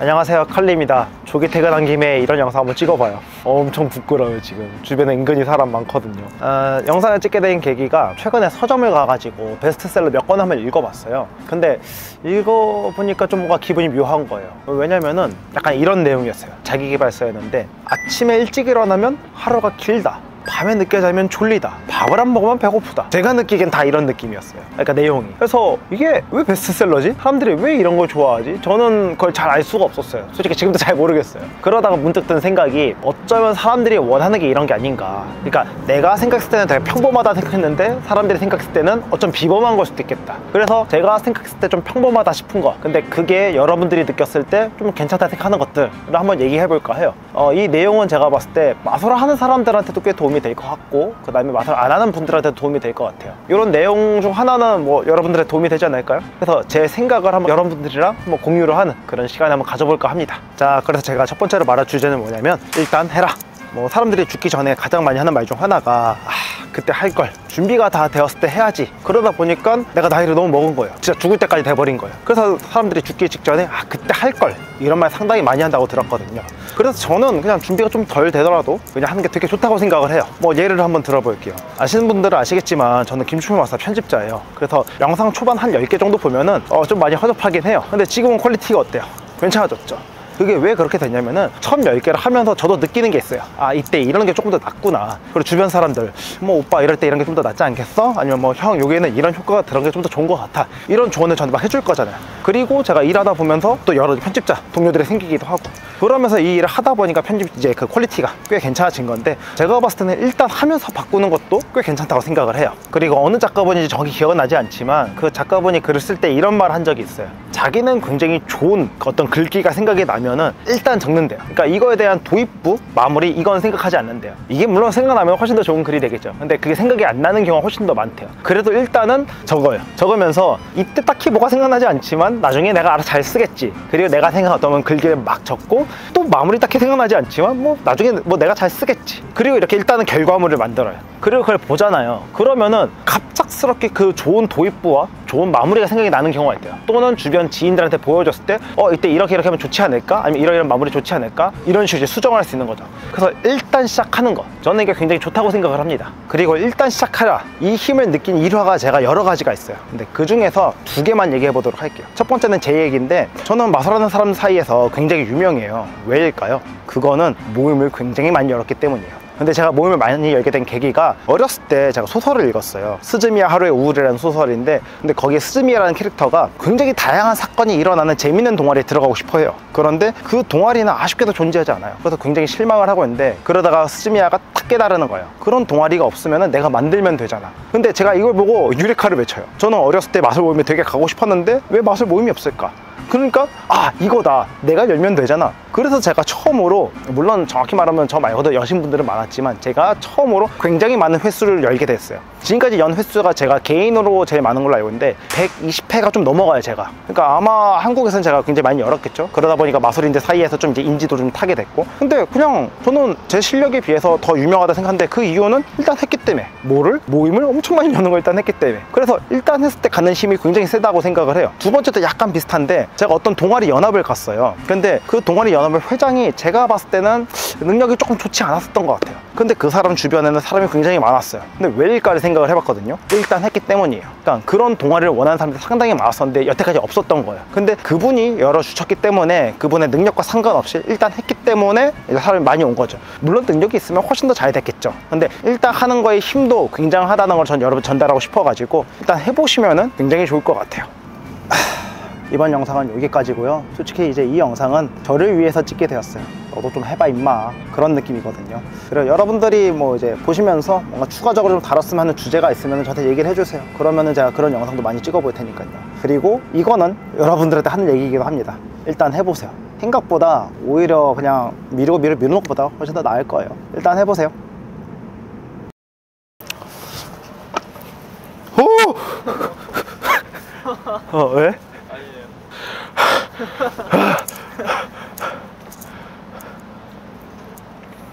안녕하세요, 칼리입니다. 조기 퇴근한 김에 이런 영상 한번 찍어봐요. 엄청 부끄러워요. 지금 주변에 은근히 사람 많거든요. 영상을 찍게 된 계기가 최근에 서점을 가가지고 베스트셀러 몇 권 한번 읽어봤어요. 근데 읽어보니까 좀 뭔가 기분이 묘한 거예요. 왜냐면은 약간 이런 내용이었어요. 자기계발서였는데 아침에 일찍 일어나면 하루가 길다, 밤에 늦게 자면 졸리다, 밥을 안 먹으면 배고프다. 제가 느끼기엔 다 이런 느낌이었어요. 그러니까 내용이. 그래서 이게 왜 베스트셀러지? 사람들이 왜 이런 걸 좋아하지? 저는 그걸 잘 알 수가 없었어요. 솔직히 지금도 잘 모르겠어요. 그러다가 문득 든 생각이, 어쩌면 사람들이 원하는 게 이런 게 아닌가. 그러니까 내가 생각했을 때는 되게 평범하다 생각했는데 사람들이 생각했을 때는 어쩜 비범한 걸 수도 있겠다. 그래서 제가 생각했을 때 좀 평범하다 싶은 거, 근데 그게 여러분들이 느꼈을 때 좀 괜찮다 생각하는 것들을 한번 얘기해 볼까 해요. 이 내용은 제가 봤을 때 마술 하는 사람들한테도 꽤 도움이 될 것 같고, 그 다음에 마술 안 하는 분들한테도 도움이 될 것 같아요. 이런 내용 중 하나는 뭐 여러분들의 도움이 되지 않을까요? 그래서 제 생각을 한번 여러분들이랑 한번 공유를 하는 그런 시간을 한번 가져볼까 합니다. 자, 그래서 제가 첫 번째로 말할 주제는 뭐냐면, 일단 해라. 뭐 사람들이 죽기 전에 가장 많이 하는 말 중 하나가, 그때 할 걸, 준비가 다 되었을 때 해야지. 그러다 보니까 내가 나이를 너무 먹은 거예요. 진짜 죽을 때까지 돼버린 거예요. 그래서 사람들이 죽기 직전에 그때 할 걸, 이런 말 상당히 많이 한다고 들었거든요. 그래서 저는 그냥 준비가 좀 덜 되더라도 그냥 하는 게 되게 좋다고 생각을 해요. 뭐 예를 한번 들어볼게요. 아시는 분들은 아시겠지만 저는 김충민 마스터 편집자예요. 그래서 영상 초반 한 10개 정도 보면은 좀 많이 허접하긴 해요. 근데 지금은 퀄리티가 어때요? 괜찮아졌죠? 그게 왜 그렇게 됐냐면은 처음 10개를 하면서 저도 느끼는 게 있어요. 이때 이런 게 조금 더 낫구나. 그리고 주변 사람들, 뭐 오빠 이럴 때 이런 게 좀 더 낫지 않겠어? 아니면 뭐 형 여기에는 이런 효과가 들어간 게 좀 더 좋은 것 같아. 이런 조언을 저한테 막 해줄 거잖아요. 그리고 제가 일하다 보면서 또 여러 편집자 동료들이 생기기도 하고, 그러면서 이 일을 하다 보니까 이제 그 퀄리티가 꽤 괜찮아진 건데, 제가 봤을 때는 일단 하면서 바꾸는 것도 꽤 괜찮다고 생각을 해요. 그리고 어느 작가분인지 정확히 기억은 나지 않지만 그 작가분이 글을 쓸 때 이런 말 한 적이 있어요. 자기는 굉장히 좋은 어떤 글귀가 생각이 나면은 일단 적는데요. 그러니까 이거에 대한 도입부, 마무리, 이건 생각하지 않는데요. 이게 물론 생각나면 훨씬 더 좋은 글이 되겠죠. 근데 그게 생각이 안 나는 경우가 훨씬 더 많대요. 그래도 일단은 적어요. 적으면서 이때 딱히 뭐가 생각나지 않지만 나중에 내가 알아서 잘 쓰겠지. 그리고 내가 생각했던 글귀를 막 적고, 또 마무리 딱히 생각나지 않지만 뭐 나중에 뭐 내가 잘 쓰겠지. 그리고 이렇게 일단은 결과물을 만들어요. 그리고 그걸 보잖아요. 그러면은 갑작스럽게 그 좋은 도입부와 좋은 마무리가 생각이 나는 경우가 있대요. 또는 주변 지인들한테 보여줬을 때 이때 이렇게 하면 좋지 않을까? 아니면 이런 마무리 좋지 않을까? 이런 식으로 이제 수정을 할 수 있는 거죠. 그래서 일단 시작하는 거, 저는 이게 굉장히 좋다고 생각을 합니다. 그리고 일단 시작하라, 이 힘을 느낀 일화가 제가 여러 가지가 있어요. 근데 그 중에서 2개만 얘기해 보도록 할게요. 첫 번째는 제 얘기인데, 저는 마술하는 사람 사이에서 굉장히 유명해요. 왜일까요? 그거는 모임을 굉장히 많이 열었기 때문이에요. 근데 제가 모임을 많이 열게 된 계기가, 어렸을 때 제가 소설을 읽었어요. 스즈미야 하루의 우울이라는 소설인데, 근데 거기에 스즈미야라는 캐릭터가 굉장히 다양한 사건이 일어나는 재밌는 동아리에 들어가고 싶어 해요. 그런데 그 동아리는 아쉽게도 존재하지 않아요. 그래서 굉장히 실망을 하고 있는데, 그러다가 스즈미야가 딱 깨달으는 거예요. 그런 동아리가 없으면 내가 만들면 되잖아. 근데 제가 이걸 보고 유레카를 외쳐요. 저는 어렸을 때 마술 모임에 되게 가고 싶었는데 왜 마술 모임이 없을까? 그러니까 이거다, 내가 열면 되잖아. 그래서 제가 처음으로, 물론 정확히 말하면 저 말고도 여신분들은 많았지만 제가 처음으로 굉장히 많은 횟수를 열게 됐어요. 지금까지 연 횟수가 제가 개인으로 제일 많은 걸로 알고 있는데 120회가 좀 넘어가요, 제가. 그러니까 아마 한국에서는 제가 굉장히 많이 열었겠죠. 그러다 보니까 마술인들 사이에서 좀 이제 인지도 좀 타게 됐고, 근데 그냥 저는 제 실력에 비해서 더 유명하다 생각하는데, 그 이유는 일단 했기 때문에. 모임을 엄청 많이 여는 걸 일단 했기 때문에. 그래서 일단 했을 때 갖는 힘이 굉장히 세다고 생각을 해요. 두 번째도 약간 비슷한데, 제가 어떤 동아리 연합을 갔어요. 근데 그 동아리 연합의 회장이 제가 봤을 때는 능력이 조금 좋지 않았었던 것 같아요. 근데 그 사람 주변에는 사람이 굉장히 많았어요. 근데 왜일까를 생각을 해봤거든요. 일단 했기 때문이에요. 그러니까 그런 동아리를 원하는 사람들이 상당히 많았었는데 여태까지 없었던 거예요. 근데 그분이 열어주셨기 때문에, 그분의 능력과 상관없이 일단 했기 때문에 사람이 많이 온 거죠. 물론 능력이 있으면 훨씬 더 잘 됐겠죠. 근데 일단 하는 거에 힘도 굉장하다는 걸 전 여러분 전달하고 싶어가지고 일단 해보시면은 굉장히 좋을 것 같아요. 이번 영상은 여기까지고요. 솔직히 이제 이 영상은 저를 위해서 찍게 되었어요. 너도 좀 해봐 임마, 그런 느낌이거든요. 그리고 여러분들이 뭐 이제 보시면서 뭔가 추가적으로 좀 다뤘으면 하는 주제가 있으면 저한테 얘기를 해주세요. 그러면은 제가 그런 영상도 많이 찍어볼 테니까요. 그리고 이거는 여러분들한테 하는 얘기이기도 합니다. 일단 해보세요. 생각보다 오히려 그냥 미루는 것보다 훨씬 더 나을 거예요. 일단 해보세요. 오! 왜?